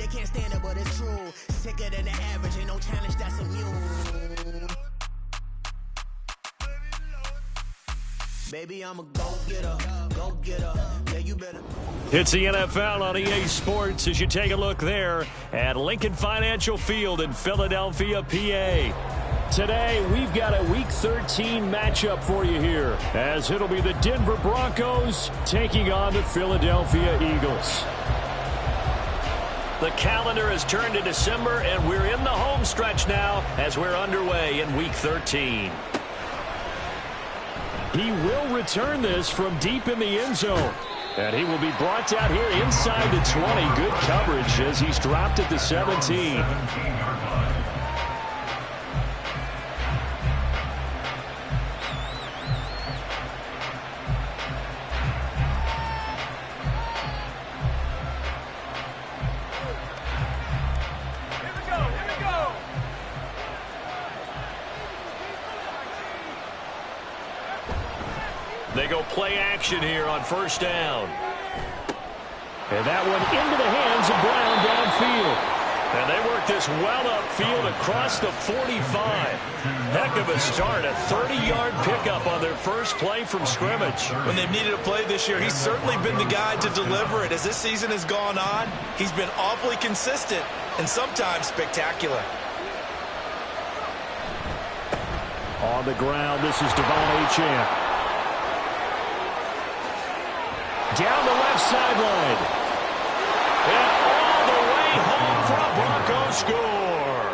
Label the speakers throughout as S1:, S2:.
S1: can't stand it, but it's true. Sicker than the average, ain't no challenge that's immune. Baby, I'm a go-getter, go-getter. Yeah, you better.
S2: It's the NFL on EA Sports as you take a look there at Lincoln Financial Field in Philadelphia, PA. Today, we've got a Week 13 matchup for you here, as it'll be the Denver Broncos taking on the Philadelphia Eagles. The calendar has turned to December, and we're in the home stretch now as we're underway in Week 13. He will return this from deep in the end zone. And he will be brought down here inside the 20. Good coverage as he's dropped at the 17. They go play action here on first down. And that one into the hands of Brown downfield. And they work this well upfield across the 45. Heck of a start, a 30-yard pickup on their first play from scrimmage.
S3: When they've needed a play this year, he's certainly been the guy to deliver it. As this season has gone on, he's been awfully consistent and sometimes spectacular.
S2: On the ground, this is Devon Achane. Down the left sideline. And all the way home for a Bronco score.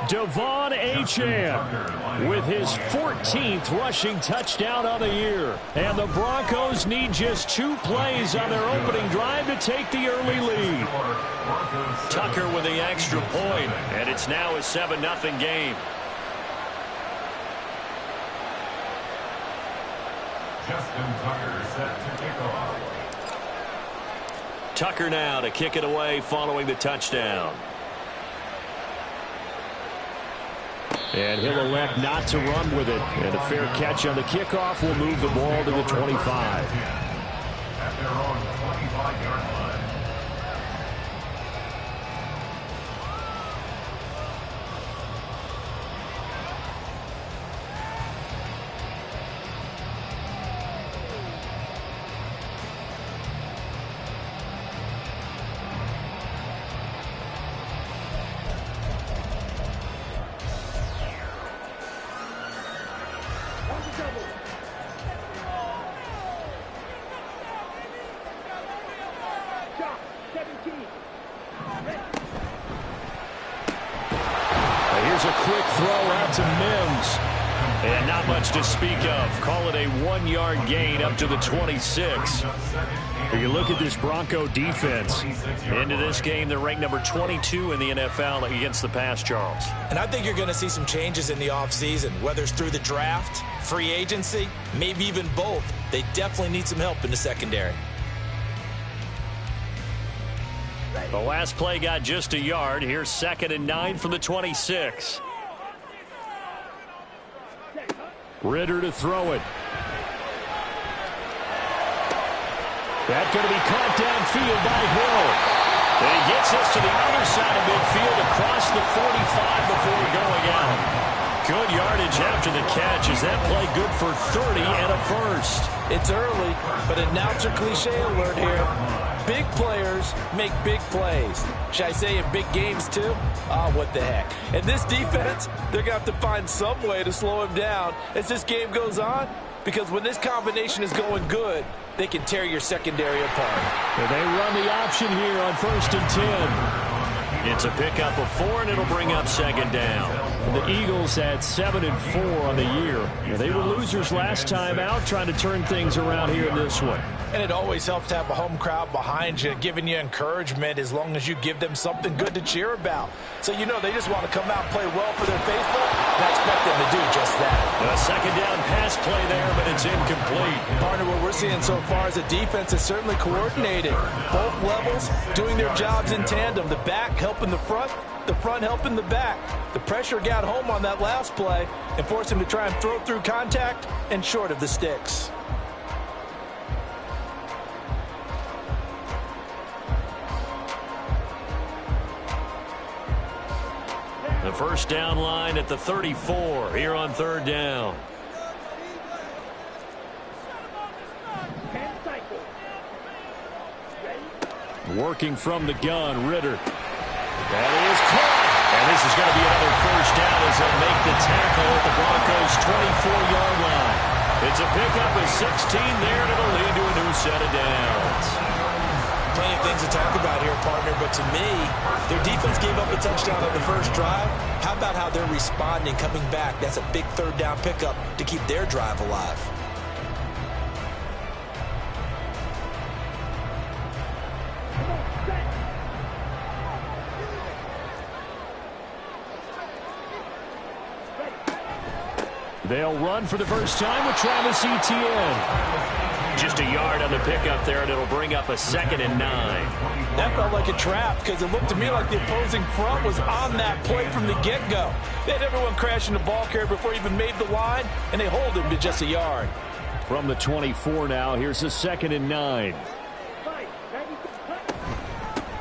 S2: Devon Achane with his 14th rushing touchdown on the year. And the Broncos need just 2 plays on their opening drive to take the early lead. Tucker with the extra point, and it's now a 7-0 game.
S4: Justin Tucker set to kick off.
S2: Tucker now to kick it away following the touchdown. And he'll elect not to run with it. And a fair catch on the kickoff will move the ball to the 25.
S4: At their own 25-yard line.
S2: Here's a quick throw out to Mims. And not much to speak of. Call it a 1-yard gain up to the 26. You look at this Bronco defense. Into this game, they're ranked number 22 in the NFL against the pass, Charles.
S3: And I think you're going to see some changes in the offseason, whether it's through the draft, free agency, maybe even both. They definitely need some help in the secondary.
S2: The last play got just a yard. Here's 2nd and 9 from the 26. Ritter to throw it. That's going to be caught downfield by Hill. And he gets us to the other side of midfield across the 45 before going out. Good yardage after the catch. Is that play good for 30 and a first?
S3: It's early, but announcer cliche alert here. Big players make big plays. Should I say in big games too? What the heck. And this defense, they're going to have to find some way to slow him down as this game goes on. Because when this combination is going good, they can tear your secondary apart.
S2: And they run the option here on 1st and 10. It's a pickup of 4, and it'll bring up 2nd down. The Eagles had 7 and 4 on the year. They were losers last time out, trying to turn things around here in this one.
S3: And it always helps to have a home crowd behind you, giving you encouragement as long as you give them something good to cheer about. So you know they just want to come out and play well for their faithful, and I expect them to do just that.
S2: A 2nd down pass play there, but it's incomplete.
S3: Partner, what we're seeing so far is the defense is certainly coordinated. Both levels doing their jobs in tandem. The back helping the front helping the back. The pressure got home on that last play and forced him to try and throw through contact and short of the sticks.
S2: The first down line at the 34 here on third down. Working from the gun, Ritter. That is caught. And this is going to be another first down as they'll make the tackle at the Broncos' 24-yard line. It's a pickup of 16 there, and it'll lead to a new set of downs.
S3: Plenty of things to talk about here, partner, but to me, their defense gave up a touchdown on the first drive. How about how they're responding, coming back? That's a big third down pickup to keep their drive alive.
S2: They'll run for the first time with Travis Etienne. Just a yard on the pickup there, and it'll bring up a 2nd and 9.
S3: That felt like a trap because it looked to me like the opposing front was on that play from the get-go. They had everyone crashing the ball carrier before he even made the line, and they hold him to just a yard.
S2: From the 24 now, here's a 2nd and 9.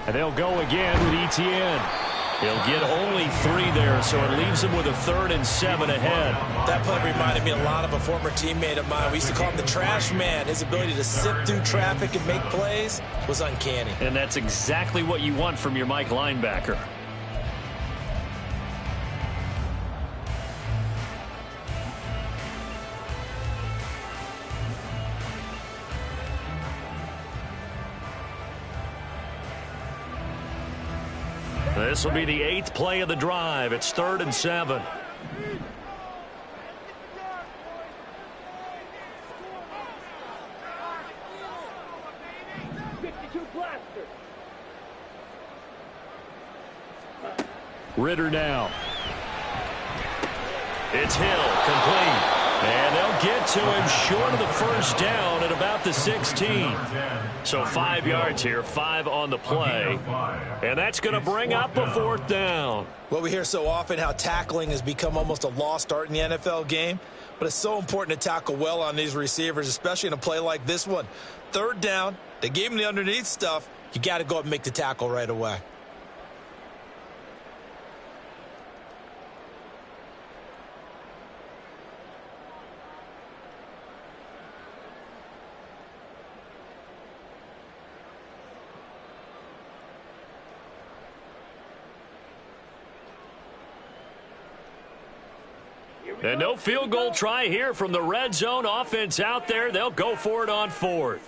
S2: And they'll go again with Etienne. He'll get only 3 there, so it leaves him with a 3rd and 7 ahead.
S3: That play reminded me a lot of a former teammate of mine. We used to call him the trash man. His ability to sift through traffic and make plays was uncanny.
S2: And that's exactly what you want from your Mike linebacker. This will be the 8th play of the drive. It's 3rd and 7. Ritter now. It's Hill, complete. And they'll get to him short of the first down at about the 16. So 5 yards here, 5 on the play. And that's going to bring up a 4th down.
S3: Well, we hear so often how tackling has become almost a lost art in the NFL game. But it's so important to tackle well on these receivers, especially in a play like this one. 3rd down, they gave him the underneath stuff. You got to go up and make the tackle right away.
S2: And no field goal try here from the red zone offense out there. They'll go for it on 4th.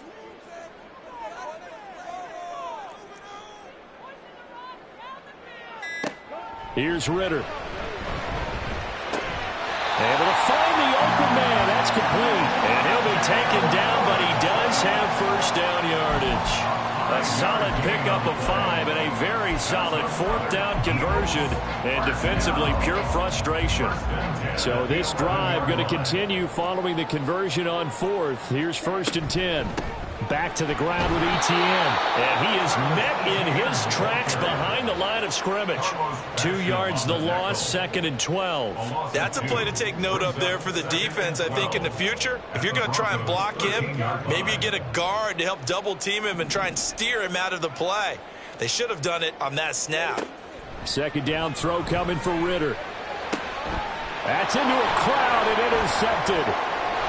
S2: Here's Ritter. Able to find the open man. That's complete. And he'll be taken down, but he does have first down yardage. A solid pickup of 5 and a very solid 4th down conversion. And defensively, pure frustration. So this drive going to continue following the conversion on 4th. Here's 1st and 10. Back to the ground with Etienne. And he is met in his tracks behind the line of scrimmage. 2 yards the loss, 2nd and 12.
S3: That's a play to take note of there for the defense. I think in the future, if you're going to try and block him, maybe you get a guard to help double team him and try and steer him out of the play. They should have done it on that snap.
S2: 2nd down throw coming for Ritter. That's into a crowd and intercepted.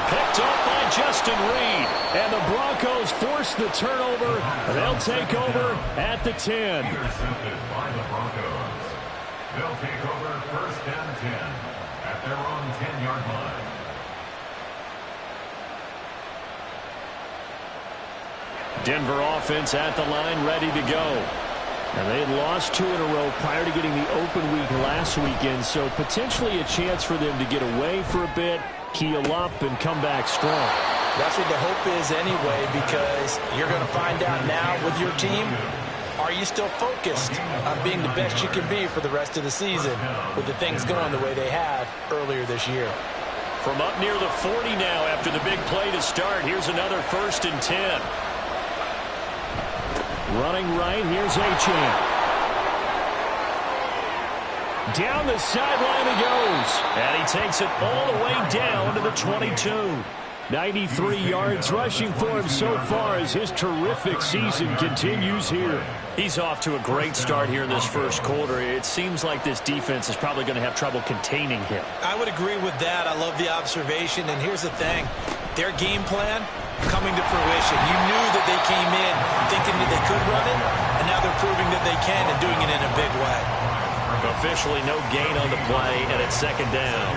S2: Picked up by Justin Reed. And the Broncos force the turnover. They'll take over at the 10.
S4: Intercepted by the Broncos. They'll take over 1st and 10 at their own 10-yard line.
S2: Denver offense at the line, ready to go. And they had lost 2 in a row prior to getting the open week last weekend, so potentially a chance for them to get away for a bit, keel up, and come back strong.
S3: That's what the hope is anyway, because you're going to find out now with your team, are you still focused on being the best you can be for the rest of the season with the things going the way they have earlier this year?
S2: From up near the 40 now after the big play to start, here's another 1st and 10. Running right, here's Achane. Down the sideline he goes. And he takes it all the way down to the 22. 93 yards rushing for him so far as his terrific season continues here.
S5: He's off to a great start here in this first quarter. It seems like this defense is probably going to have trouble containing him.
S3: I would agree with that. I love the observation. And here's the thing. Their game plan coming to fruition. You knew that they came in thinking that they could run it, and now they're proving that they can and doing it in a big way.
S2: Officially no gain on the play, and it's second down.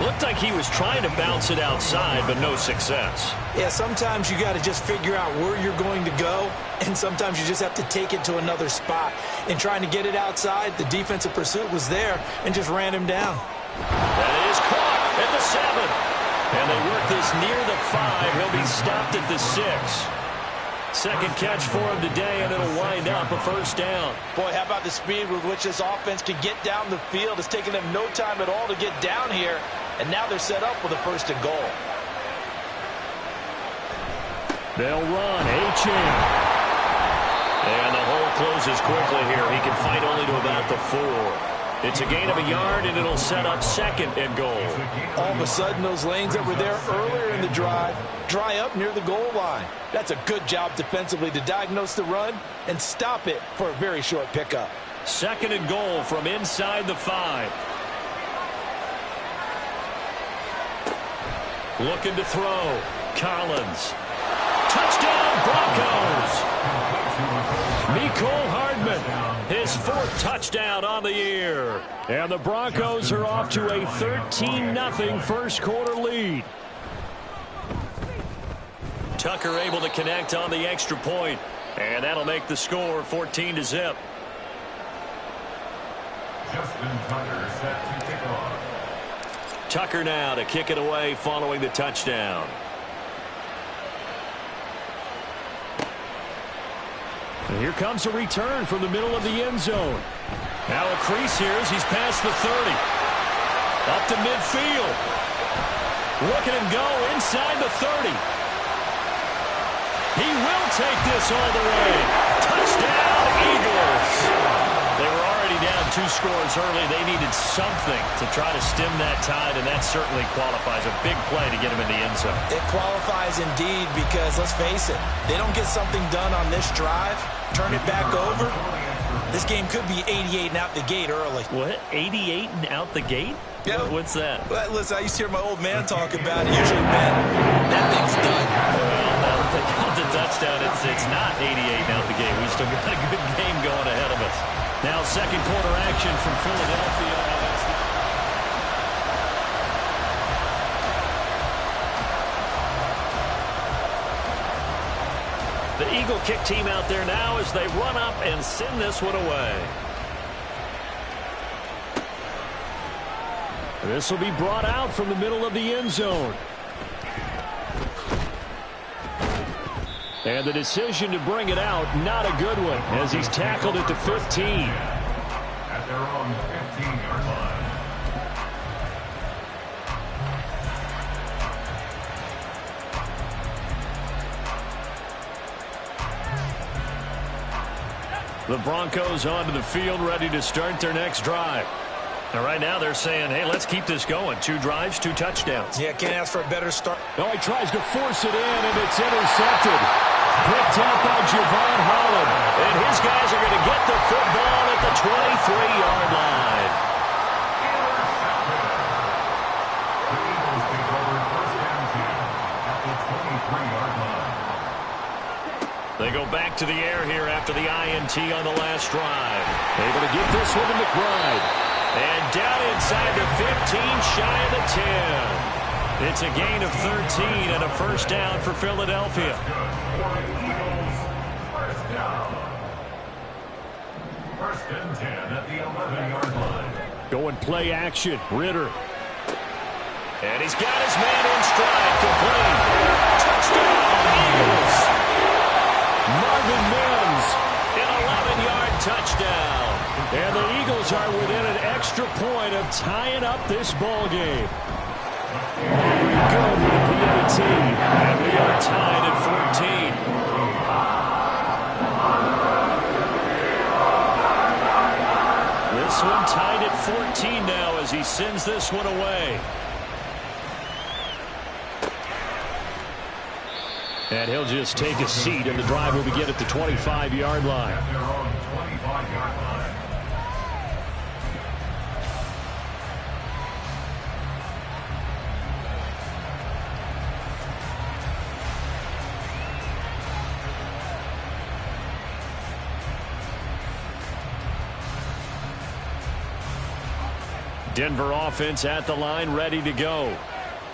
S2: Looked like he was trying to bounce it outside, but no success.
S3: Yeah, sometimes you got to just figure out where you're going to go, and sometimes you just have to take it to another spot. In trying to get it outside, the defensive pursuit was there and just ran him down.
S2: That is caught at the 7. And they work this near the 5. He'll be stopped at the 6. Second catch for him today, and it'll wind up a first down.
S3: Boy, how about the speed with which this offense can get down the field? It's taken them no time at all to get down here, and now they're set up with a first and goal.
S2: They'll run. Achane. And the hole closes quickly here. He can fight only to about the 4. It's a gain of a yard, and it'll set up second and goal.
S3: All of a sudden, those lanes that were there earlier in the drive dry up near the goal line. That's a good job defensively to diagnose the run and stop it for a very short pickup.
S2: Second and goal from inside the 5. Looking to throw. Collins. Touchdown, Broncos! Mecole Hardman, his 4th touchdown on the year. And the Broncos are off to a 13-0 first quarter lead. Tucker able to connect on the extra point, and that'll make the score 14-0.
S4: Justin Tucker set to kick off.
S2: Tucker now to kick it away following the touchdown. And here comes a return from the middle of the end zone. Now a crease here as he's past the 30. Up to midfield. Look at him go inside the 30. He will take this all the way. Touchdown, Eagles. They were already down 2 scores early. They needed something to try to stem that tide, and that certainly qualifies. A big play to get him in the end zone.
S3: It qualifies indeed because, let's face it, they don't get something done on this drive, turn it back over, this game could be 88 and out the gate early.
S2: What? 88 and out the gate?
S3: Yeah.
S2: What's that?
S3: Well, listen, I used to hear my old man talk about it. Usually meant that thing's done.
S2: Well, now that they got the touchdown, it's not 88 and out the gate. We still got a good game going ahead of us. Now second quarter action from Philadelphia. The Eagle kick team out there now as they run up and send this one away. This will be brought out from the middle of the end zone. And the decision to bring it out, not a good one, as he's tackled at the 15.
S4: At their own 15-yard line.
S2: The Broncos onto the field, ready to start their next drive. And right now they're saying, hey, let's keep this going. 2 drives, 2 touchdowns.
S3: Yeah, can't ask for a better start.
S2: Oh, he tries to force it in, and it's intercepted. Picked up by Javon Holland. And his guys are going to get the football at the 23-yard line.
S4: The Eagles take over first and 10 at the 23-yard line.
S2: They go back to the air here after the INT on the last drive. Able to get this one to McBride. And down inside the 15, shy of the 10. It's a gain of 13 and a first down for Philadelphia.
S4: First down. First and 10 at the 11-yard line.
S2: Going play action. Ritter. And he's got his man in stride. Complete. Touchdown, Eagles. Marvin Mims, an 11-yard touchdown. And the Eagles are within an extra point of tying up this ball game. Good with the PAT. And we are tied at 14. This one tied at 14 now as he sends this one away. And he'll just take a seat, and the drive will begin at the 25-yard line.
S4: At their own 25-yard line.
S2: Denver offense at the line, ready to go.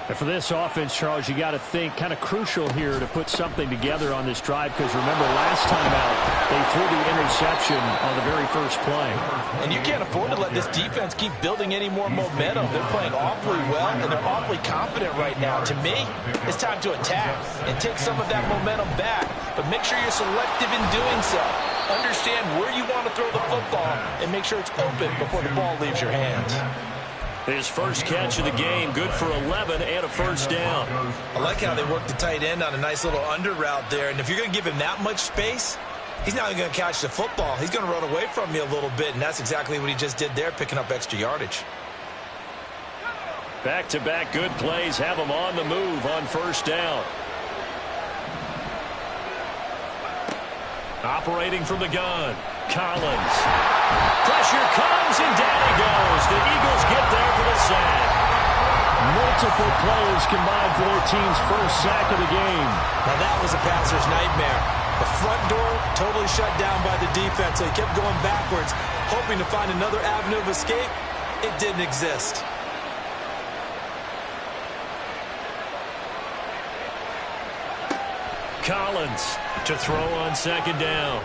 S2: And for this offense, Charles, you got to think kind of crucial here to put something together on this drive, because remember last time out they threw the interception on the very first play.
S3: And you can't afford to let this defense keep building any more momentum. They're playing awfully well, and they're awfully confident right now. To me, it's time to attack and take some of that momentum back, but make sure you're selective in doing so. Understand where you want to throw the football and make sure it's open before the ball leaves your hands.
S2: His first catch of the game, good for 11 and a first down.
S3: I like how they work the tight end on a nice little under route there. And if you're going to give him that much space, he's not going to catch the football. He's going to run away from you a little bit, and that's exactly what he just did there, picking up extra yardage.
S2: Back-to-back good plays have him on the move on first down. Operating from the gun, Collins. Pressure comes, and down he goes. The Eagles get there for the sack. Multiple players combined for their team's first sack of the game.
S3: Now that was a passer's nightmare. The front door totally shut down by the defense. They kept going backwards, hoping to find another avenue of escape. It didn't exist.
S2: Collins to throw on second down.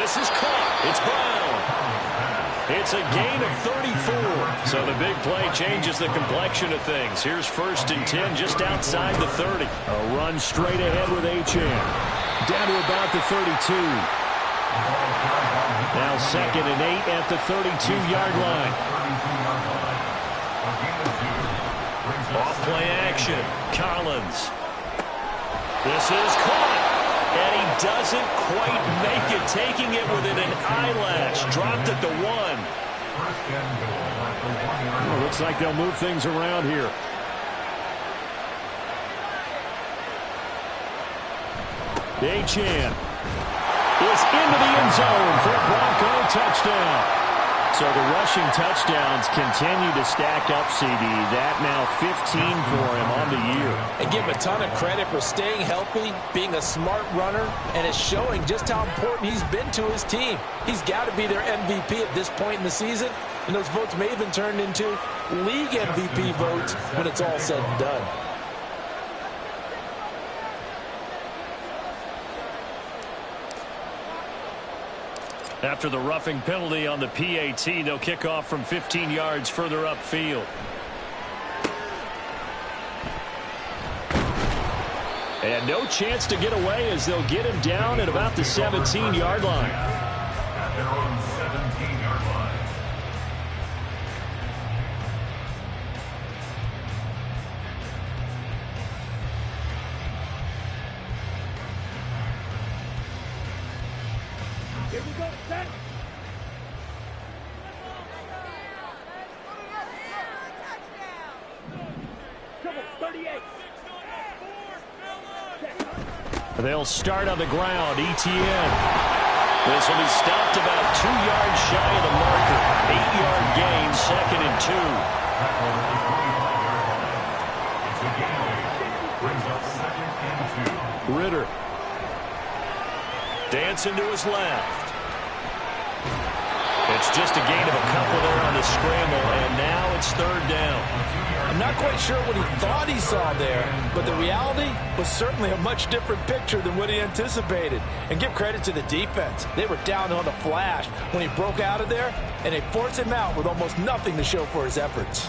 S2: This is caught. It's Brown. It's a gain of 34. So the big play changes the complexion of things. Here's 1st and 10 just outside the 30. A run straight ahead with Achane. Down to about the 32. Now 2nd and 8 at the 32-yard line. Off play action. Collins. This is caught. And he doesn't quite make it, taking it within an eyelash. Dropped at the 1. Well, looks like they'll move things around here. Achane is into the end zone for a Bronco touchdown. So the rushing touchdowns continue to stack up, CD. That now 15 for him on the year.
S3: And give him a ton of credit for staying healthy, being a smart runner, and it's showing just how important he's been to his team. He's got to be their MVP at this point in the season, and those votes may even turn into league MVP votes when it's all said and done.
S2: After the roughing penalty on the PAT, they'll kick off from 15 yards further upfield. And no chance to get away as they'll get him down at about the 17-yard line.
S4: At their own 17-yard line.
S1: Here we go, set. Come on, 38.
S2: They'll start on the ground. Etienne. This will be stopped about 2 yards shy of the marker. 8-yard gain, 2nd and 2.
S4: It's a gain. Brings up 2nd and 2.
S2: Ritter. Dancing to his left. It's just a gain of a couple there on the scramble, and now it's 3rd down.
S3: I'm not quite sure what he thought he saw there, but the reality was certainly a much different picture than what he anticipated. And give credit to the defense. They were down on the flash when he broke out of there, and they forced him out with almost nothing to show for his efforts.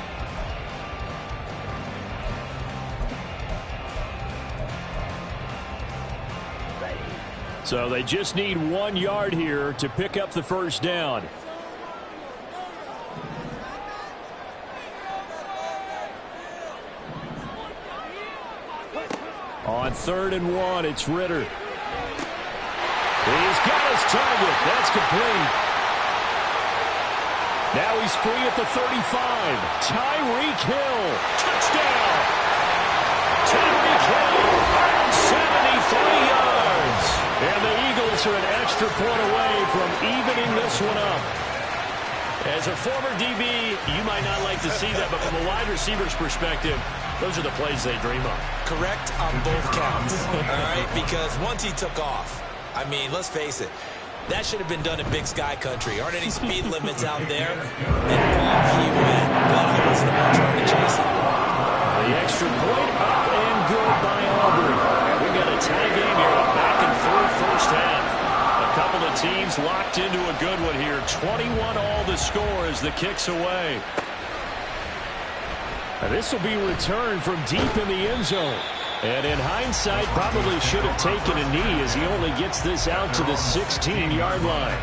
S2: So they just need 1 yard here to pick up the first down. On 3rd and 1, it's Ritter. He's got his target. That's complete. Now he's free at the 35. Tyreek Hill. Touchdown. Tyreek Hill, 73 yards. And the Eagles are an extra point away from evening this one up. As a former DB, you might not like to see that, but from a wide receiver's perspective, those are the plays they dream of.
S3: Correct on both counts, all right? Because once he took off, I mean, let's face it, that should have been done in Big Sky country. Aren't any speed limits out there? And off he went. Glad I wasn't the one trying to chase him.
S2: The extra point up and good by Aubrey. We got a tie game here, a back and forth first half. A couple of teams locked into a good one here. 21 all the score as the kick's away. Now this will be returned from deep in the end zone. And in hindsight, probably should have taken a knee as he only gets this out to the 16-yard line.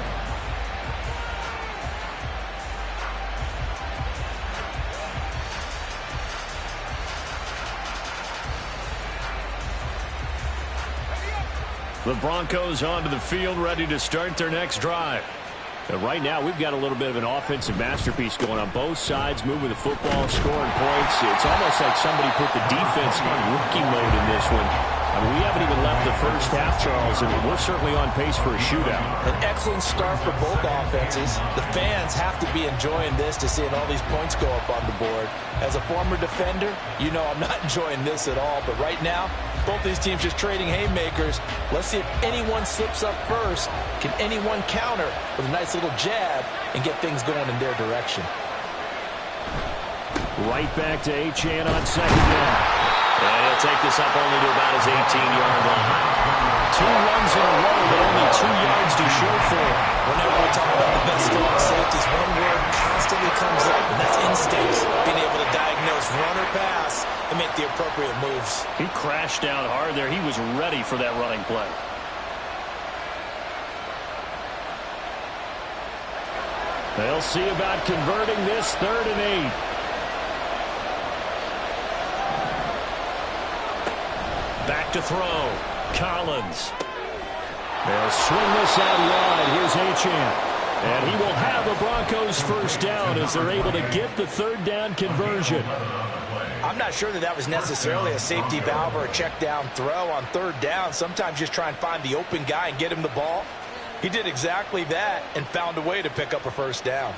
S2: The Broncos onto the field, ready to start their next drive. And right now, we've got a little bit of an offensive masterpiece going on both sides, moving the football, scoring points. It's almost like somebody put the defense on rookie mode in this one. I mean, we haven't even left the first half, Charles, and we're certainly on pace for a shootout.
S3: An excellent start for both offenses. The fans have to be enjoying this to seeing all these points go up on the board. As a former defender, you know I'm not enjoying this at all. But right now, both these teams just trading haymakers. Let's see if anyone slips up first. Can anyone counter with a nice little jab and get things going in their direction?
S2: Right back to Achane on second down. And he'll take this up only to about his 18-yard line. 2 runs in a row, but only 2 yards to show for it.
S3: Whenever we talk about the best strong safeties, one word constantly comes up, and that's instincts. Being able to diagnose run or pass and make the appropriate moves.
S2: He crashed down hard there. He was ready for that running play. They'll see about converting this 3rd and 8. Back to throw. Collins. They'll swing this out wide. Here's Achane. And he will have a Broncos first down as they're able to get the 3rd down conversion.
S3: I'm not sure that was necessarily a safety valve or a check down throw on 3rd down. Sometimes just try and find the open guy and get him the ball. He did exactly that and found a way to pick up a first down.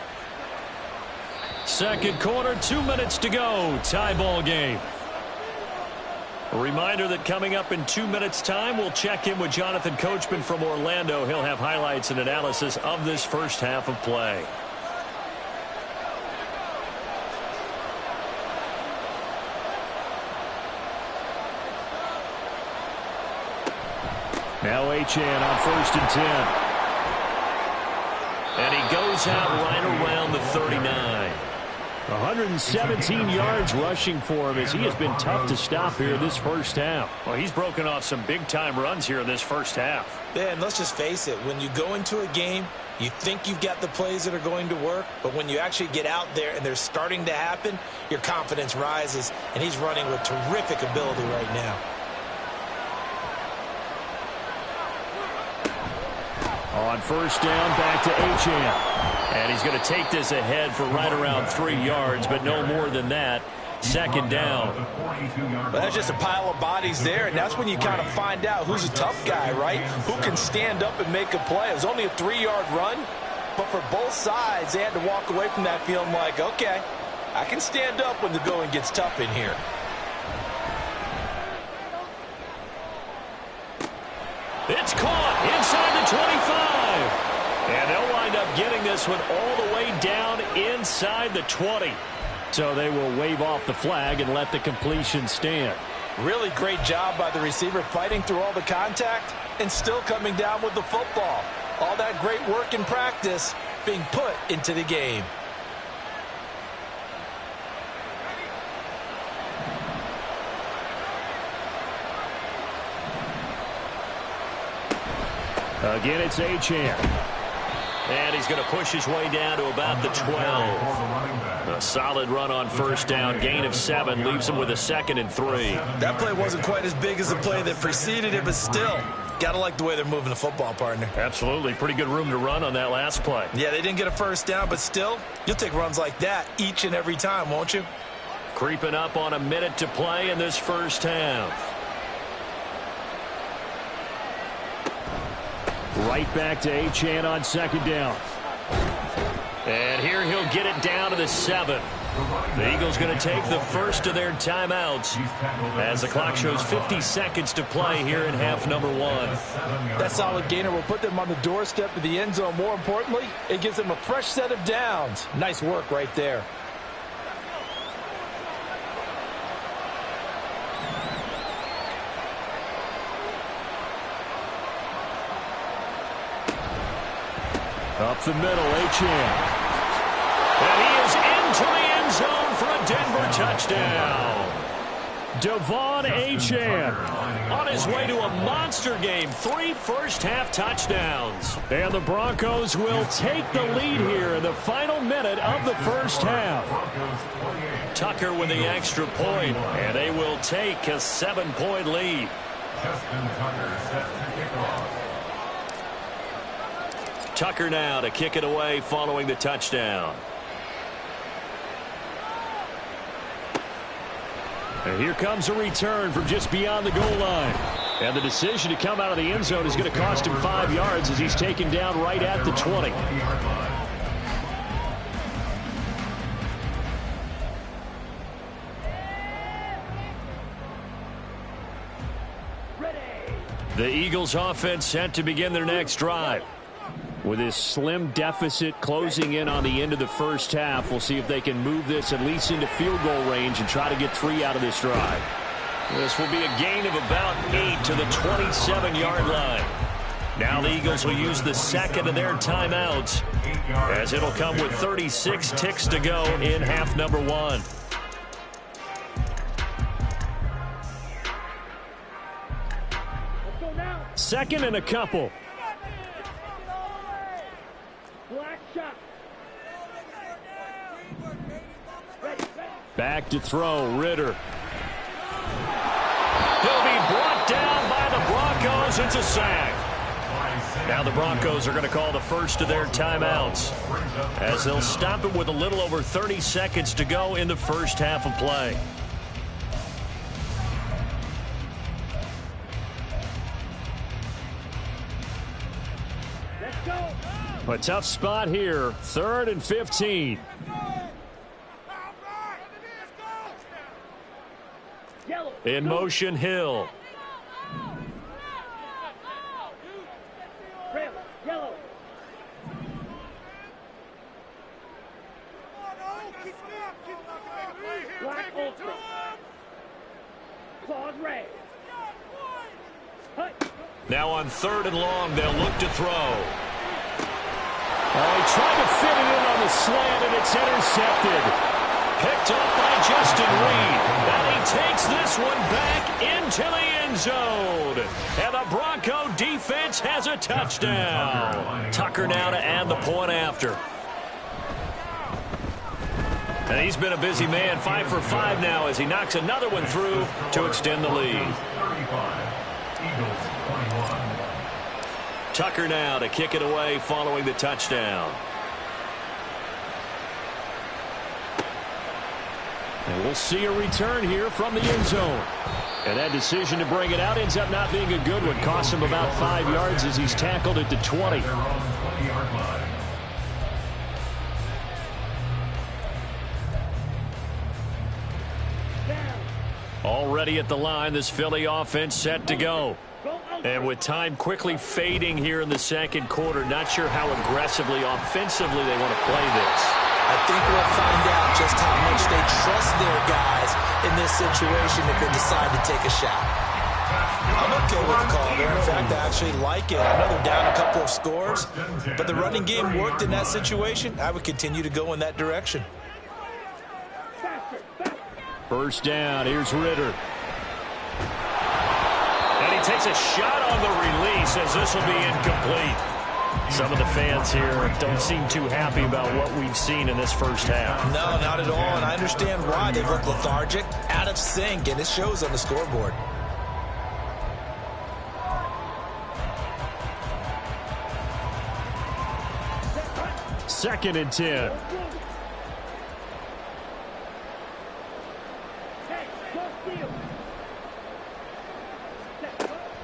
S2: Second quarter, 2 minutes to go. Tie ball game. A reminder that coming up in 2 minutes' time, we'll check in with Jonathan Coachman from Orlando. He'll have highlights and analysis of this first half of play. Now Achane on 1st and 10. And he goes out right around the 39. 117 yards rushing for him as he has been tough to stop here this first half. Well, he's broken off some big-time runs here in this first half.
S3: Yeah, and let's just face it. When you go into a game, you think you've got the plays that are going to work, but when you actually get out there and they're starting to happen, your confidence rises, and he's running with terrific ability right now.
S2: On 1st down, back to Achane. And he's going to take this ahead for right around 3 yards, but no more than that. 2nd down.
S3: Well, that's just a pile of bodies there, and that's when you kind of find out who's a tough guy, right? Who can stand up and make a play. It was only a 3-yard run, but for both sides, they had to walk away from that feeling like, okay, I can stand up when the going gets tough in here.
S2: It's caught inside the 25. And they'll wind up getting this one all the way down inside the 20. So they will wave off the flag and let the completion stand.
S3: Really great job by the receiver fighting through all the contact and still coming down with the football. All that great work in practice being put into the game.
S2: Again, it's Achane. And he's going to push his way down to about the 12. A solid run on 1st down. Gain of 7 leaves him with a 2nd and 3.
S3: That play wasn't quite as big as the play that preceded it, but still, got to like the way they're moving the football, partner.
S2: Absolutely. Pretty good room to run on that last play.
S3: Yeah, they didn't get a 1st down, but still, you'll take runs like that each and every time, won't you?
S2: Creeping up on a minute to play in this first half.
S5: Right back to Achane on second down.
S2: And here he'll get it down to the 7. The Eagles going to take the first of their timeouts as the clock shows 50 seconds to play here in half number 1.
S3: That solid gainer will put them on the doorstep to the end zone. More importantly, it gives them a fresh set of downs. Nice work right there.
S5: Up the middle, Achane.
S2: And he is into the end zone for a Denver touchdown.
S5: Devon Achane
S2: on his way to a monster game. 3 first-half touchdowns.
S5: And the Broncos will take the lead here in the final minute of the first half.
S2: Tucker with the extra point, and they will take a 7-point lead.
S4: Justin Tucker set to kick off.
S2: Tucker now to kick it away following the touchdown.
S5: And here comes a return from just beyond the goal line. And the decision to come out of the end zone is going to cost him 5 yards as he's taken down right at the 20.
S2: The Eagles offense set to begin their next drive.
S5: With this slim deficit closing in on the end of the first half, we'll see if they can move this at least into field goal range and try to get 3 out of this drive.
S2: This will be a gain of about 8 to the 27-yard line. Now the Eagles will use the second of their timeouts, as it'll come with 36 ticks to go in half number 1.
S5: Second and a couple. Back to throw, Ritter.
S2: He'll be brought down by the Broncos. It's a sack. Now the Broncos are going to call the first of their timeouts, as they'll stop it with a little over 30 seconds to go in the first half of play.
S5: A tough spot here. 3rd and 15.
S2: In motion, Hill. Now on 3rd and long, they'll look to throw.
S5: He tried to fit it in on the slant, and it's intercepted.
S2: Picked up by Justin Reed. And he takes this one back into the end zone. And the Bronco defense has a touchdown. Tucker now to add the point after. And he's been a busy man, 5 for 5 now as he knocks another one through to extend the lead. Tucker now to kick it away following the touchdown.
S5: And we'll see a return here from the end zone. And that decision to bring it out ends up not being a good one. Costs him about 5 yards as he's tackled at the 20.
S2: Already at the line, this Philly offense set to go. And with time quickly fading here in the second quarter, not sure how aggressively, offensively they want to play this.
S3: I think we'll find out just how much they trust their guys in this situation if they decide to take a shot. I'm okay with the call there. In fact, I actually like it. I know they're down a couple of scores, but the running game worked in that situation. I would continue to go in that direction.
S5: First down, here's Ritter.
S2: And he takes a shot on the release as this will be incomplete. Some of the fans here don't seem too happy about what we've seen in this first half.
S3: No, not at all, and I understand why. They look lethargic, out of sync, and it shows on the scoreboard.
S5: Second and 10.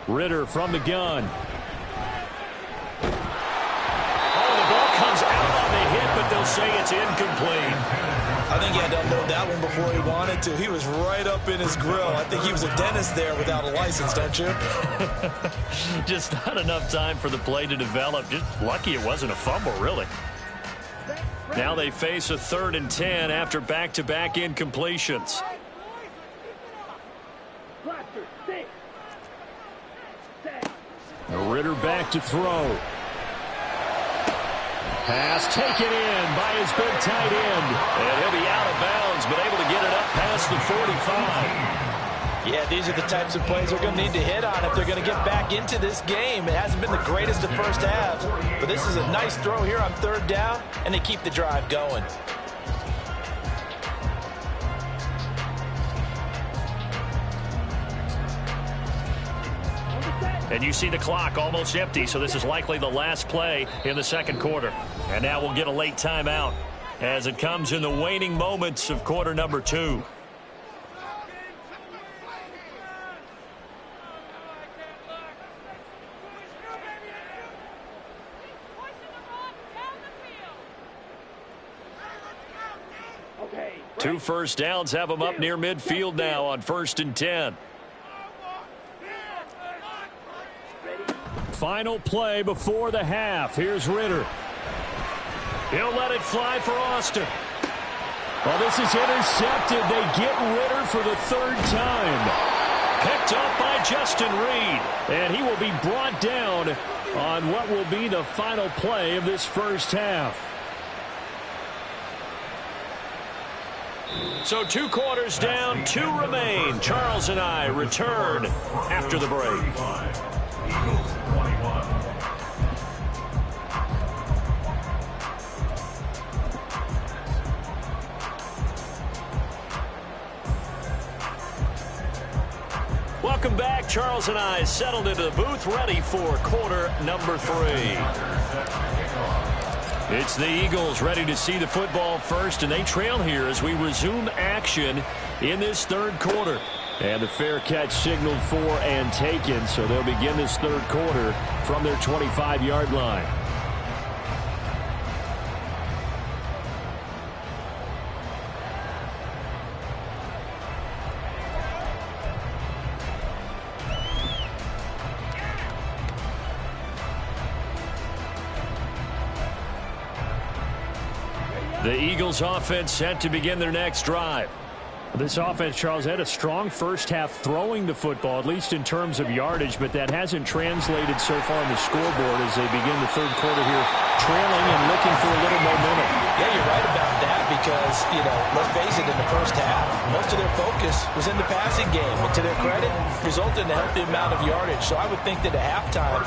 S5: Ritter from the gun. Oh, the ball comes out on the hit, but they'll say it's incomplete.
S3: I think he had to unload that one before he wanted to. He was right up in his grill. I think he was a dentist there without a license, don't you?
S5: Just not enough time for the play to develop. Just lucky it wasn't a fumble, really. Now they face a 3rd and 10 after back-to-back incompletions. Ritter back to throw. Pass taken in by his big tight end. And he'll be out of bounds, but able to get it up past the 45.
S3: Yeah, these are the types of plays they're going to need to hit on if they're going to get back into this game. It hasn't been the greatest of first halves, but this is a nice throw here on 3rd down, and they keep the drive going.
S5: And you see the clock almost empty, so this is likely the last play in the second quarter. And now we'll get a late timeout as it comes in the waning moments of quarter number 2. Two first downs have them up near midfield now on 1st and 10. Final play before the half. Here's Ritter. He'll let it fly for Austin. Well, this is intercepted. They get Ritter for the 3rd time. Picked up by Justin Reed. And he will be brought down on what will be the final play of this first half. So 2 quarters down, 2 remain. Charles and I return after the break. Welcome back. Charles and I settled into the booth, ready for quarter number 3. It's the Eagles ready to see the football first, and they trail here as we resume action in this 3rd quarter. And the fair catch signaled for and taken, so they'll begin this 3rd quarter from their 25-yard line. The Eagles offense set to begin their next drive. This offense, Charles, had a strong first half throwing the football, at least in terms of yardage, but that hasn't translated so far on the scoreboard as they begin the 3rd quarter here, trailing and looking for a little momentum.
S3: Yeah, you're right about that because, let's face it, in the first half, most of their focus was in the passing game. And to their credit, resulted in a healthy amount of yardage. So I would think that at halftime,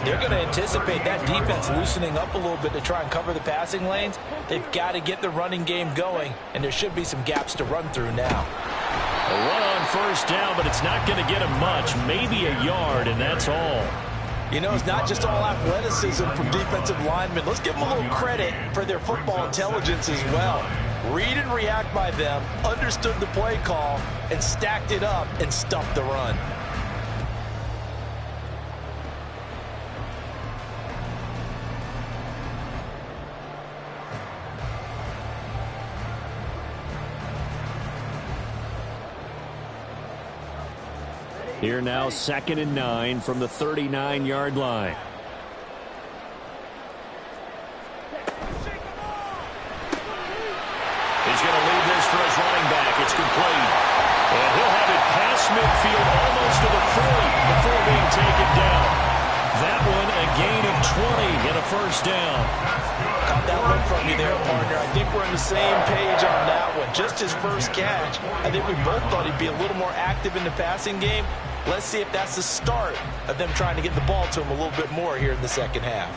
S3: they're going to anticipate that defense loosening up a little bit to try and cover the passing lanes. They've got to get the running game going, and there should be some gaps to run through now.
S5: A run on 1st down, but it's not going to get him much, maybe a yard, and that's all.
S3: It's not just all athleticism from defensive linemen. Let's give them a little credit for their football intelligence as well. Read and react by them, understood the play call, and stacked it up and stuffed the run.
S5: Here now, 2nd and 9 from the 39-yard line. He's going to leave this for his running back. It's complete. And he'll have it past midfield almost to the 40 before being taken down. That one a gain of 20 and a 1st down.
S3: Caught that one from you there, partner. I think we're on the same page on that one. Just his first catch. I think we both thought he'd be a little more active in the passing game. Let's see if that's the start of them trying to get the ball to him a little bit more here in the second half.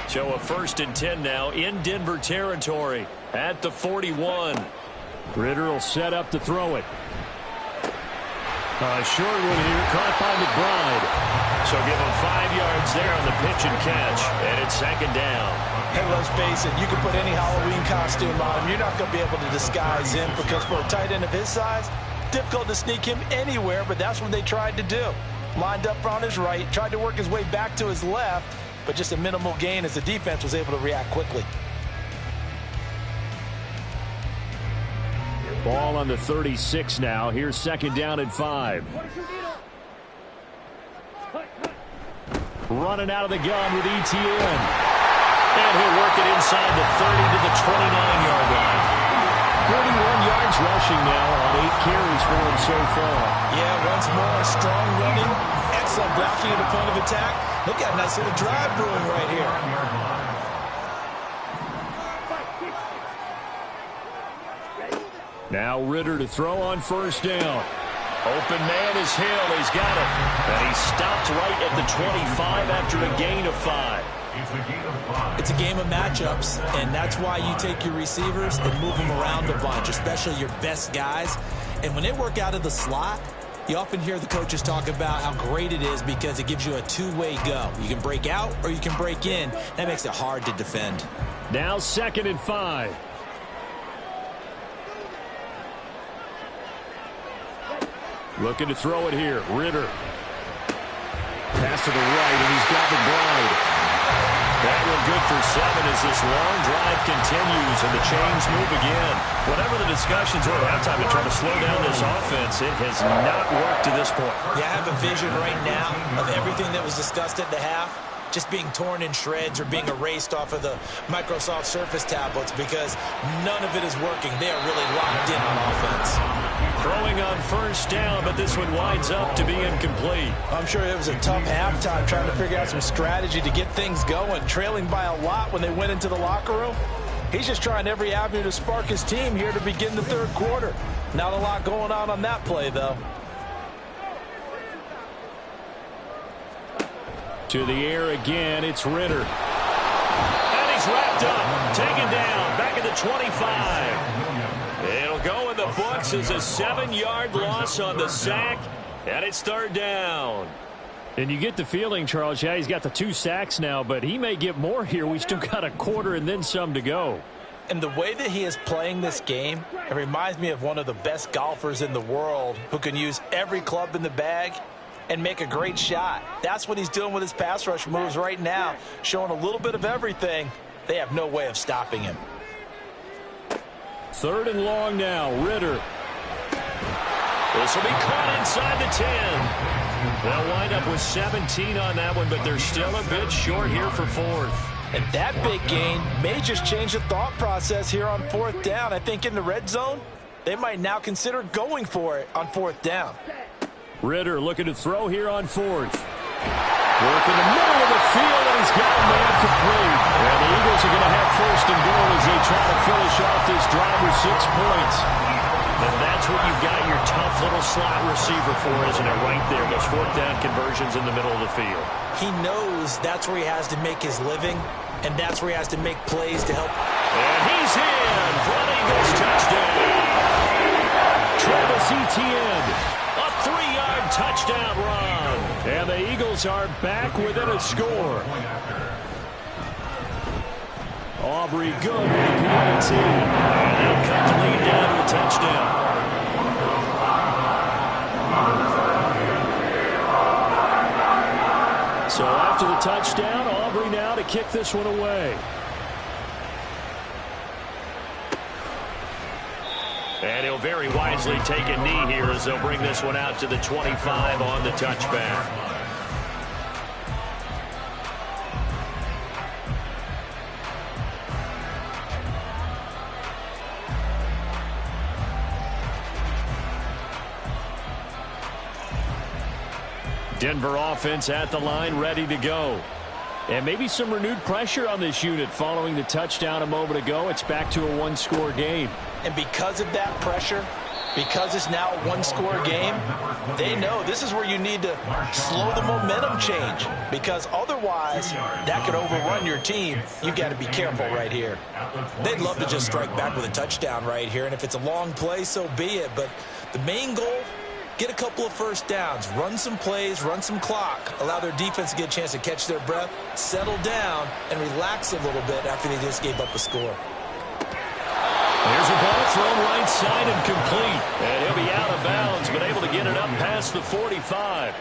S5: So a 1st and 10 now in Denver territory at the 41. Ritter will set up to throw it. Short one here, caught by McBride. So give him 5 yards there on the pitch and catch, and it's 2nd down.
S3: Hey, let's face it, you can put any Halloween costume on him. You're not going to be able to disguise him because for a tight end of his size, difficult to sneak him anywhere, but that's what they tried to do. lined up on his right, tried to work his way back to his left, but just a minimal gain as the defense was able to react quickly.
S5: Ball on the 36 now. Here's second down and 5. Running out of the gun with ETN.
S2: And he'll work it inside the 30 to the 29-yard line.
S5: 31 yards rushing now on 8 carries for him so far.
S3: Yeah, once more, strong running, excellent blocking at the point of attack. Look at a nice little drive brewing right here.
S5: Now Ritter to throw on first down.
S2: Open man is Hill. He's got it. And he stopped right at the 25 after a gain of 5.
S3: It's a game of matchups, and that's why you take your receivers and move them around a bunch, especially your best guys. And when they work out of the slot, you often hear the coaches talk about how great it is because it gives you a two-way go. You can break out or you can break in. That makes it hard to defend.
S5: Now second and 5. Looking to throw it here. Ritter. Pass to the right, and he's got McBride.
S2: That one good for 7 as this long drive continues and the chains move again. Whatever the discussions were at halftime to try to slow down this offense, it has not worked to this point.
S3: Yeah, I have a vision right now of everything that was discussed at the half just being torn in shreds or being erased off of the Microsoft Surface tablets because none of it is working. They are really locked in on offense.
S2: Throwing on first down, but this one winds up to be incomplete.
S3: I'm sure it was a tough halftime trying to figure out some strategy to get things going, trailing by a lot when they went into the locker room. He's just trying every avenue to spark his team here to begin the third quarter. Not a lot going on that play, though.
S5: To the air again, it's Ritter.
S2: And he's wrapped up, taken down, back at the 25. It'll go in the books as a 7-yard loss on the sack, and it's third down.
S5: And you get the feeling, Charles, yeah, he's got the 2 sacks now, but he may get more here. We still got a quarter and then some to go.
S3: And the way that he is playing this game, it reminds me of one of the best golfers in the world who can use every club in the bag and make a great shot. That's what he's doing with his pass rush moves right now, showing a little bit of everything. They have no way of stopping him.
S5: Third and long now, Ritter.
S2: This will be caught inside the 10. They'll wind up with 17 on that one, but they're still a bit short here for 4th.
S3: And that big gain may just change the thought process here on 4th down. I think in the red zone, they might now consider going for it on 4th down.
S5: Ritter looking to throw here on 4th. Work in the middle of the field, and he's got a man complete. And the Eagles are going to have first and goal as they try to finish off this drive with 6 points.
S2: And that's what you've got your tough little slot receiver for, isn't it, right there? Those 4th down conversions in the middle of the field.
S3: He knows that's where he has to make his living, and that's where he has to make plays to help.
S2: And he's in for an Eagles touchdown.
S5: Travis Etienne.
S2: A 3-yard touchdown run.
S5: And the Eagles are back within a score. Aubrey good with the PAT.
S2: And they'll cut the lead down to a touchdown.
S5: So after the touchdown, Aubrey now to kick this one away.
S2: And he'll very wisely take a knee here as they'll bring this one out to the 25 on the touchback.
S5: Denver offense at the line, ready to go. And maybe some renewed pressure on this unit following the touchdown a moment ago. It's back to a 1-score game.
S3: And because of that pressure, because it's now a 1-score game, they know this is where you need to slow the momentum change, because otherwise that could overrun your team. You've got to be careful right here. They'd love to just strike back with a touchdown right here, and if it's a long play, so be it. But the main goal, get a couple of first downs, run some plays, run some clock, allow their defense to get a chance to catch their breath, settle down, and relax a little bit after they just gave up a score.
S2: Here's a ball thrown right side and complete. And he'll be out of bounds, but able to get it up past the 45.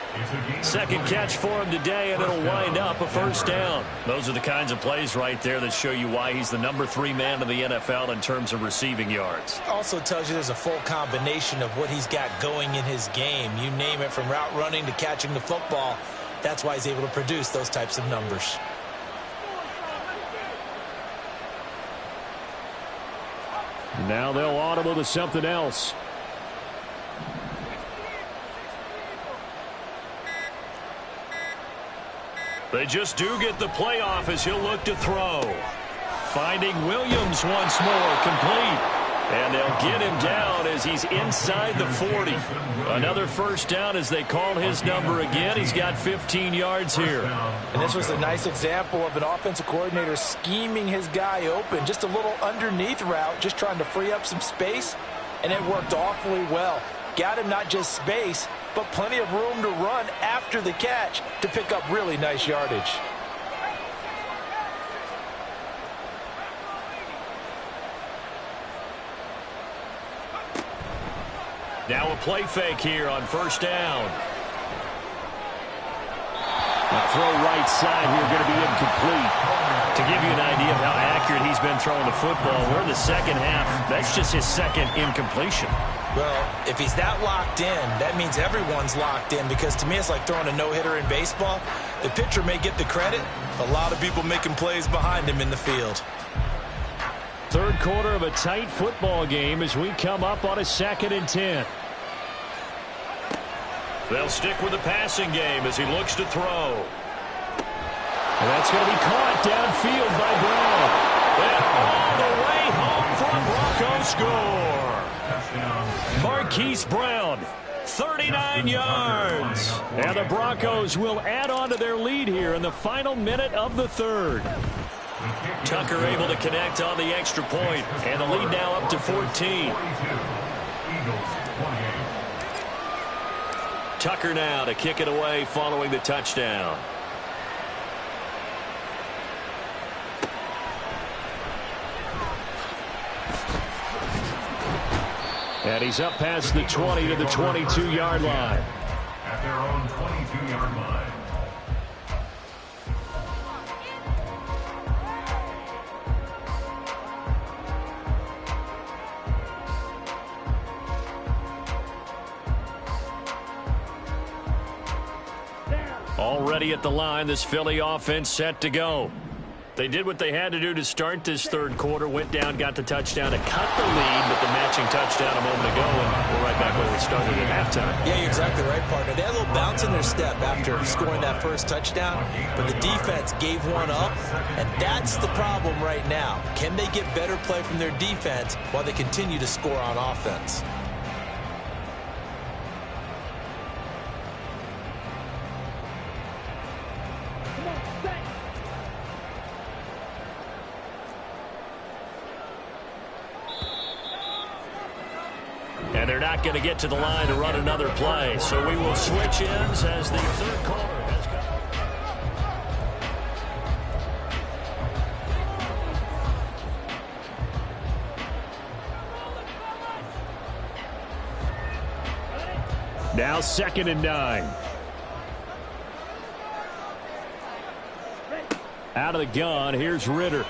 S2: Second catch for him today, and it'll wind up a first down. Those are the kinds of plays right there that show you why he's the number 3 man in the NFL in terms of receiving yards.
S3: Also tells you there's a full combination of what he's got going in his game. You name it, from route running to catching the football. That's why he's able to produce those types of numbers.
S2: Now they'll audible to something else. They just do get the playoff as he'll look to throw. Finding Williams once more, complete. And they'll get him down as he's inside the 40. Another first down as they call his number again. He's got 15 yards here.
S3: And this was a nice example of an offensive coordinator scheming his guy open. Just a little underneath route, just trying to free up some space. And it worked awfully well. Got him not just space, but plenty of room to run after the catch to pick up really nice yardage.
S2: Now a play fake here on first down. A throw right side here, going to be incomplete. To give you an idea of how accurate he's been throwing the football, we're in the second half. That's just his second incompletion.
S3: Well, if he's that locked in, that means everyone's locked in, because to me it's like throwing a no-hitter in baseball. The pitcher may get the credit, a lot of people making plays behind him in the field.
S2: Third quarter of a tight football game as we come up on a 2nd and 10. They'll stick with the passing game as he looks to throw. And that's going to be caught downfield by Brown. And all the way home for a Bronco score. Marquise Brown, 39 yards. And the Broncos will add on to their lead here in the final minute of the third. Tucker able to connect on the extra point, and the lead now up to 14. Tucker now to kick it away following the touchdown. And he's up past the 20 to the 22-yard line.
S4: At their own 22-yard line.
S2: Already at the line, this Philly offense set to go. They did what they had to do to start this third quarter, went down, got the touchdown to cut the lead, but the matching touchdown a moment ago, and we're right back where we started at halftime.
S3: Yeah, you're exactly right, partner. They had a little bounce in their step after scoring that first touchdown, but the defense gave one up, and that's the problem right now. Can they get better play from their defense while they continue to score on offense?
S2: And they're not going to get to the line to run another play. So we will switch ends as the third quarter has come. Now 2nd and 9. Out of the gun, here's Ritter.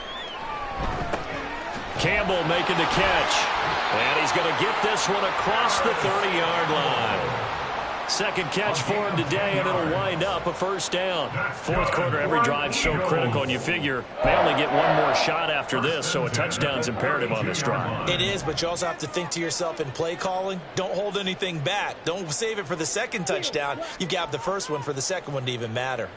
S2: Campbell making the catch. And he's going to get this one across the 30-yard line. Second catch for him today, and it'll wind up a first down. Fourth quarter, every drive so critical, and you figure they only get one more shot after this, so a touchdown's imperative on this drive.
S3: It is, but you also have to think to yourself in play calling, don't hold anything back. Don't save it for the second touchdown. You've got the first one for the second one to even matter.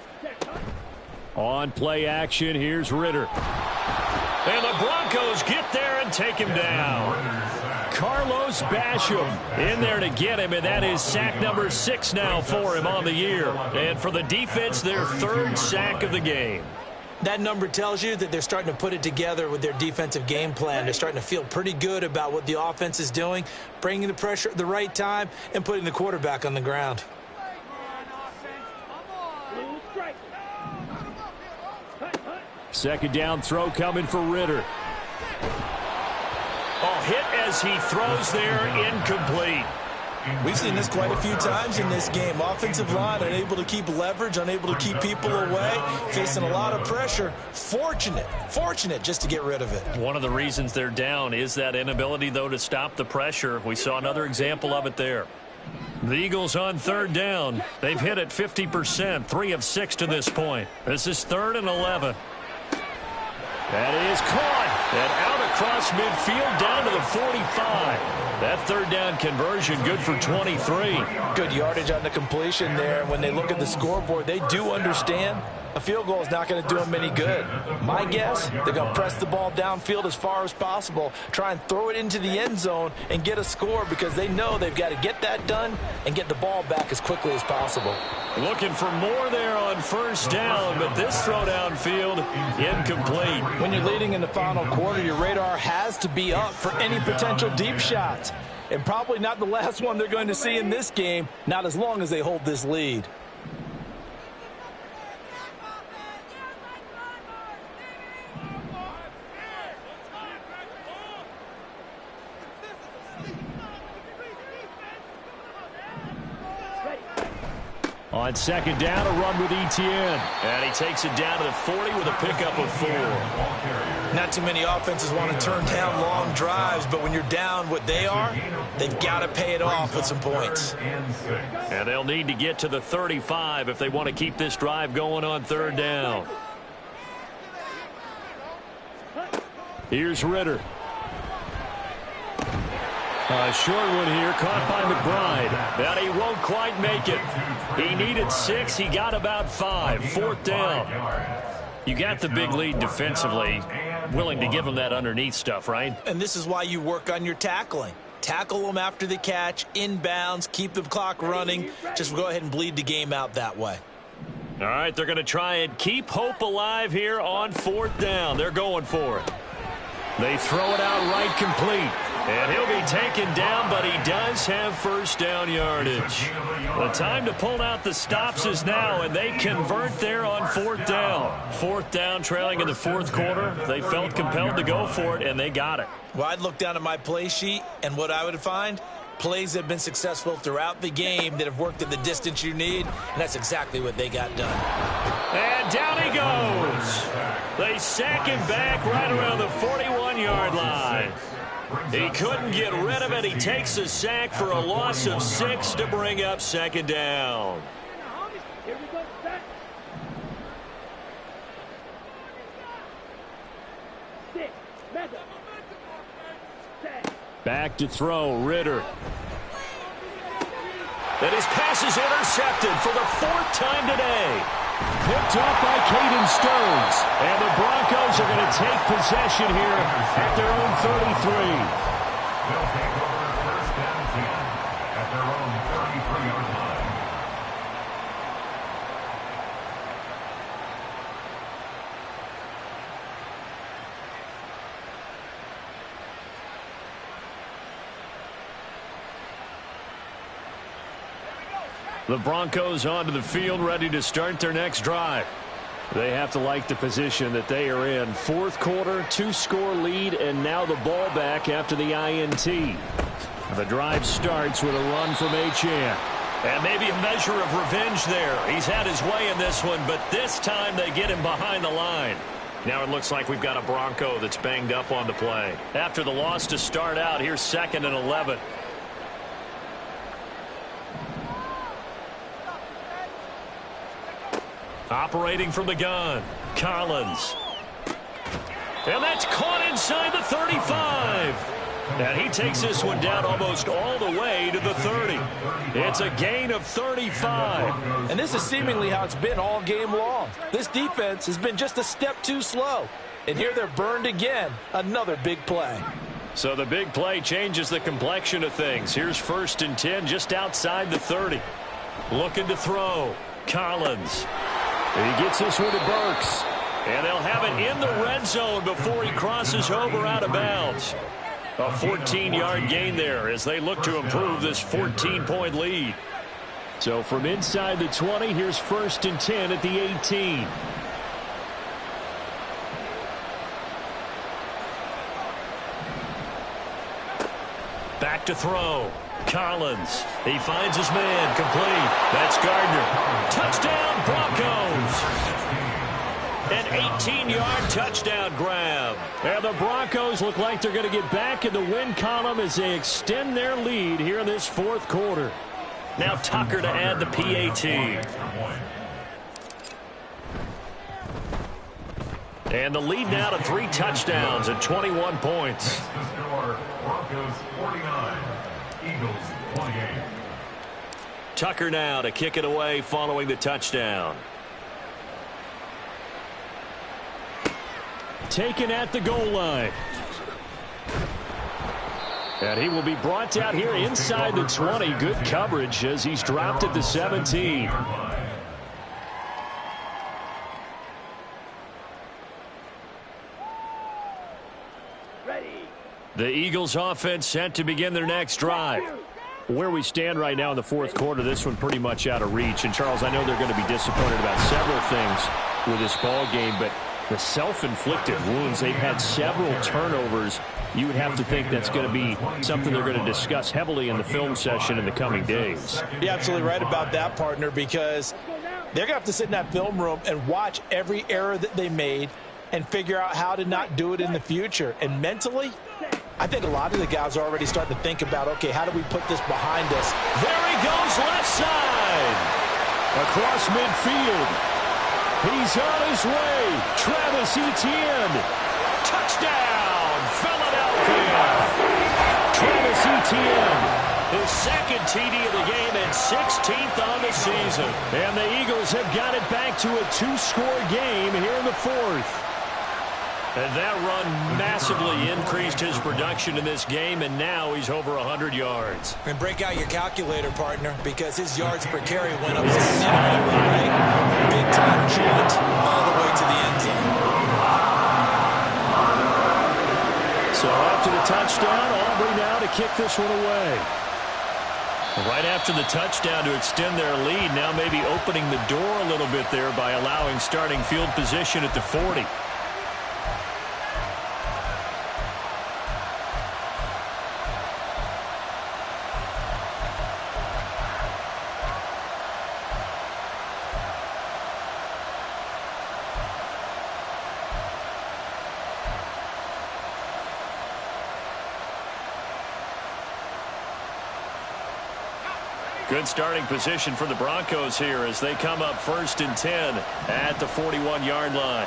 S2: On play action, here's Ritter. And the Broncos get there and take him down. Carlos Basham in there to get him, and that is sack number 6 now for him on the year. And for the defense, their 3rd sack of the game.
S3: That number tells you that they're starting to put it together with their defensive game plan. They're starting to feel pretty good about what the offense is doing, bringing the pressure at the right time, and putting the quarterback on the ground.
S2: Second down throw coming for Ritter. Oh, hit as he throws there, incomplete.
S3: We've seen this quite a few times in this game. Offensive line unable to keep leverage, unable to keep people away, facing a lot of pressure. Fortunate just to get rid of it.
S2: One of the reasons they're down is that inability, though, to stop the pressure. We saw another example of it there. The Eagles on third down. They've hit it 50%, 3 of 6 to this point. This is 3rd and 11. That is caught. And out across midfield down to the 45. That third down conversion good for 23.
S3: Good yardage on the completion there. When they look at the scoreboard, they do understand a field goal is not going to do them any good. My guess, they're going to press the ball downfield as far as possible, try and throw it into the end zone and get a score because they know they've got to get that done and get the ball back as quickly as possible.
S2: Looking for more there on first down, but this throw downfield incomplete.
S3: When you're leading in the final quarter, your radar has to be up for any potential deep shots. And probably not the last one they're going to see in this game, not as long as they hold this lead.
S2: On second down, a run with Etienne. And he takes it down to the 40 with a pickup of 4.
S3: Not too many offenses want to turn down long drives, but when you're down what they are, they've got to pay it off with some points.
S2: And they'll need to get to the 35 if they want to keep this drive going on third down. Here's Ritter. A short one here, caught by McBride. And he won't quite make it. He needed 6. He got about 5. 4th down. You got the big lead defensively. Willing to give them that underneath stuff, right?
S3: And this is why you work on your tackling. Tackle them after the catch, inbounds, keep the clock running. Just go ahead and bleed the game out that way.
S2: All right, they're going to try and keep hope alive here on 4th down. They're going for it. They throw it out right complete. And he'll be taken down, but he does have first down yardage. The time to pull out the stops is now, and they convert there on 4th down. 4th down, trailing in the 4th quarter. They felt compelled to go for it, and they got it.
S3: Well, I'd look down at my play sheet, and what I would find, plays that have been successful throughout the game that have worked at the distance you need, and that's exactly what they got done.
S2: And down he goes. They sack him back right around the 41-yard line. He couldn't get rid of it. He takes a sack for a loss of 6 to bring up second down. Back to throw, Ritter. And his pass is intercepted for the 4th time today. Picked off by Caden Stearns. And the Broncos are going to take possession here at their own 33.
S4: They'll take over first and 10 at their own 33-yard line.
S2: The Broncos onto the field, ready to start their next drive. They have to like the position that they are in. 4th quarter, 2-score lead, and now the ball back after the INT. The drive starts with a run from Achane. And maybe a measure of revenge there. He's had his way in this one, but this time they get him behind the line. Now it looks like we've got a Bronco that's banged up on the play. After the loss to start out, here's 2nd and 11. Operating from the gun, Collins. And that's caught inside the 35. And he takes this one down almost all the way to the 30. It's a gain of 35.
S3: And this is seemingly how it's been all game long. This defense has been just a step too slow. And here they're burned again. Another big play.
S2: So the big play changes the complexion of things. Here's 1st and 10 just outside the 30. Looking to throw, Collins. He gets this one to Burks. And they'll have it in the red zone before he crosses over out of bounds. A 14-yard gain there as they look to improve this 14-point lead. So from inside the 20, here's 1st and 10 at the 18. Back to throw. Collins. He finds his man. Complete. That's Gardner. Touchdown, Broncos. An 18-yard touchdown grab.
S5: And the Broncos look like they're going to get back in the win column as they extend their lead here in this fourth quarter.
S2: Now Tucker to add the PAT. And the lead now to 3 touchdowns and 21 points.
S4: Broncos 49, Eagles 28.
S2: Tucker now to kick it away following the touchdown.
S5: Taken at the goal line. And he will be brought down here inside the 20. Good coverage as he's dropped at the 17.
S2: The Eagles offense set to begin their next drive.
S5: Where we stand right now in the fourth quarter, this one pretty much out of reach. And, Charles, I know they're going to be disappointed about several things with this ball game, but the self-inflicted wounds, they've had several turnovers. You would have to think that's going to be something they're going to discuss heavily in the film session in the coming days.
S3: You're absolutely right about that, partner, because they're going to have to sit in that film room and watch every error that they made and figure out how to not do it in the future. And mentally, I think a lot of the guys are already starting to think about, okay, how do we put this behind us?
S2: There he goes, left side.
S5: Across midfield. He's on his way. Travis Etienne.
S2: Touchdown, Philadelphia.
S5: Travis Etienne.
S2: His second TD of the game and 16th on the season.
S5: And the Eagles have got it back to a 2-score game here in the fourth.
S2: And that run massively increased his production in this game, and now he's over 100 yards.
S3: And break out your calculator, partner, because his yards per carry went up significantly, right? Big-time jaunt all the way to the end zone.
S5: So after the touchdown, Aubrey now to kick this one away.
S2: Right after the touchdown to extend their lead, now maybe opening the door a little bit there by allowing starting field position at the 40. Good starting position for the Broncos here as they come up 1st and 10 at the 41-yard line.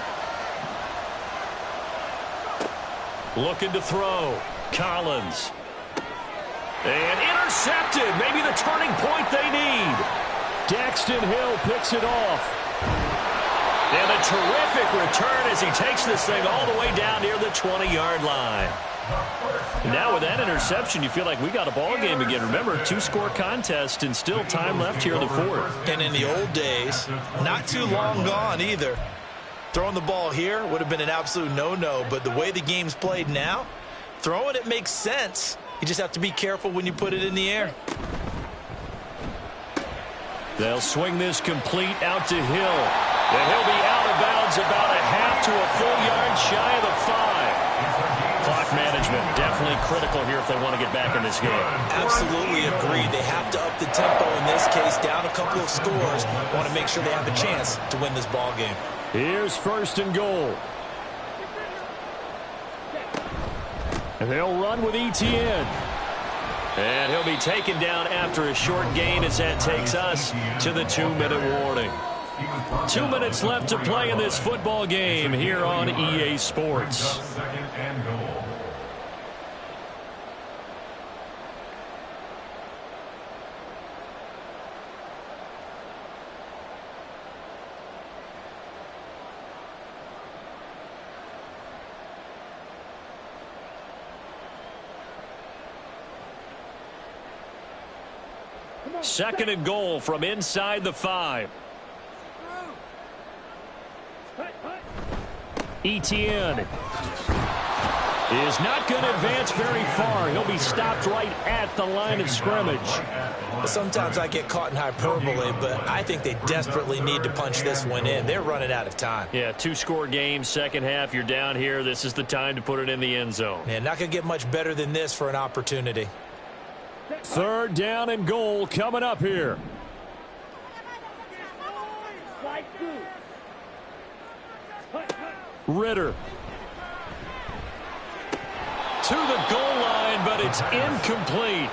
S2: Looking to throw. Collins. And intercepted. Maybe the turning point they need.
S5: Daxton Hill picks it off.
S2: And a terrific return as he takes this thing all the way down near the 20-yard line. Now with that interception, you feel like we got a ball game again. Remember, 2-score contest and still time left here in the fourth.
S3: And in the old days, not too long gone either. Throwing the ball here would have been an absolute no-no, but the way the game's played now, throwing it makes sense. You just have to be careful when you put it in the air.
S2: They'll swing this complete out to Hill. And he'll be out of bounds about a half to a full yard shy of the 5. Clock management definitely critical here if they want to get back in this game.
S3: Absolutely agree. They have to up the tempo in this case, down a couple of scores. Want to make sure they have a chance to win this ball game.
S5: Here's 1st and goal. And they'll run with Etienne.
S2: And he'll be taken down after a short gain as that takes us to the 2-minute warning. 2 minutes left to play in this football game here on EA Sports. Second and goal from inside the 5.
S5: Etienne is not going to advance very far. He'll be stopped right at the line of scrimmage.
S3: Sometimes I get caught in hyperbole, but I think they desperately need to punch this one in. They're running out of time.
S2: Yeah, 2-score game, second half. You're down here. This is the time to put it in the end zone.
S3: Yeah, not going to get much better than this for an opportunity.
S5: Third down and goal coming up here. Ritter. To the goal line, but it's incomplete.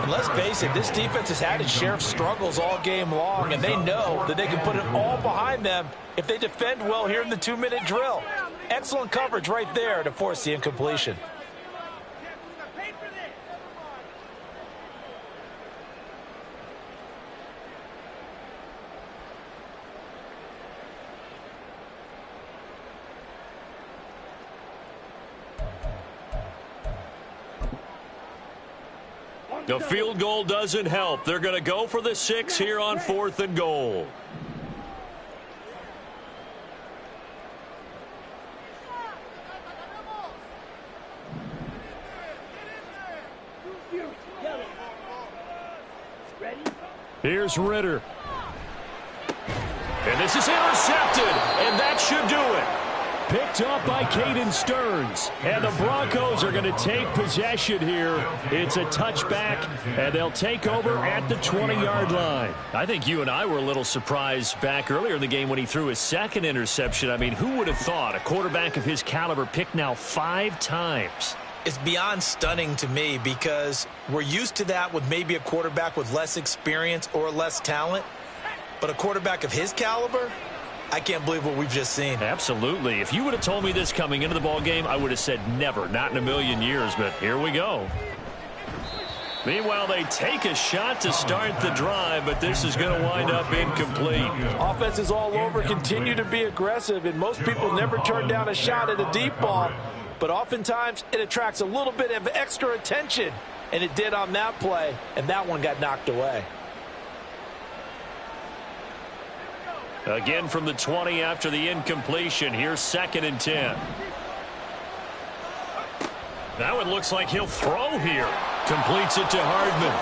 S3: And let's face it, this defense has had its share of struggles all game long, and they know that they can put it all behind them if they defend well here in the 2-minute drill. Excellent coverage right there to force the incompletion.
S5: The field goal doesn't help. They're going to go for the 6 here on 4th and goal. Here's Ritter. And this is intercepted, and that should do it. Picked up by Caden Stearns. And the Broncos are going to take possession here. It's a touchback, and they'll take over at the 20-yard line. I think you and I were a little surprised back earlier in the game when he threw his second interception. I mean, who would have thought a quarterback of his caliber picked now 5 times?
S3: It's beyond stunning to me because we're used to that with maybe a quarterback with less experience or less talent. But a quarterback of his caliber, I can't believe what we've just seen.
S5: Absolutely. If you would have told me this coming into the ball game, I would have said never, not in a million years, but here we go. Meanwhile, they take a shot to start the drive, but this is going to wind up incomplete.
S3: Offense is all over, continue to be aggressive, and most people never turn down a shot at a deep ball, but oftentimes it attracts a little bit of extra attention, and it did on that play, and that one got knocked away.
S5: Again from the 20 after the incompletion. Here's 2nd and 10. Now it looks like he'll throw here. Completes it to Hardman.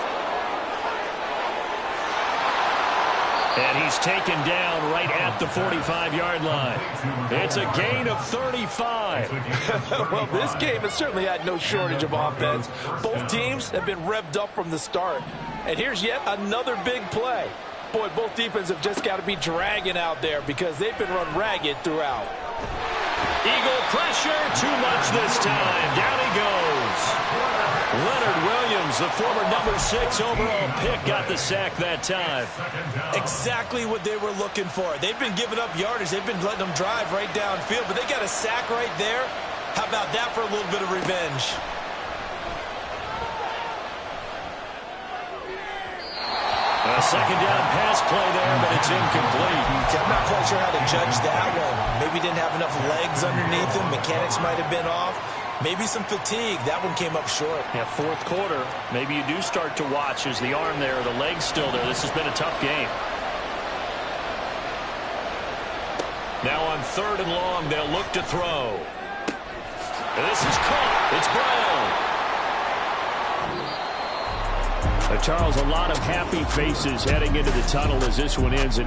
S5: And he's taken down right at the 45-yard line. It's a gain of 35.
S3: Well, this game has certainly had no shortage of offense. Both teams have been revved up from the start. And here's yet another big play. Boy, both defenses have just got to be dragging out there because they've been run ragged throughout.
S5: Eagle pressure, too much this time. Down he goes. Leonard Williams, the former number 6 overall pick, got the sack that time.
S3: Exactly what they were looking for. They've been giving up yardage. They've been letting them drive right downfield, but they got a sack right there. How about that for a little bit of revenge?
S5: A second down pass play there, but it's incomplete.
S3: I'm not quite sure how to judge that one. Maybe didn't have enough legs underneath him. Mechanics might have been off. Maybe some fatigue. That one came up short.
S5: Yeah, 4th quarter. Maybe you do start to watch as the arm there, the leg's still there. This has been a tough game. Now on 3rd and long, they'll look to throw. And this is caught. It's Brown. Charles, a lot of happy faces heading into the tunnel as this one ends.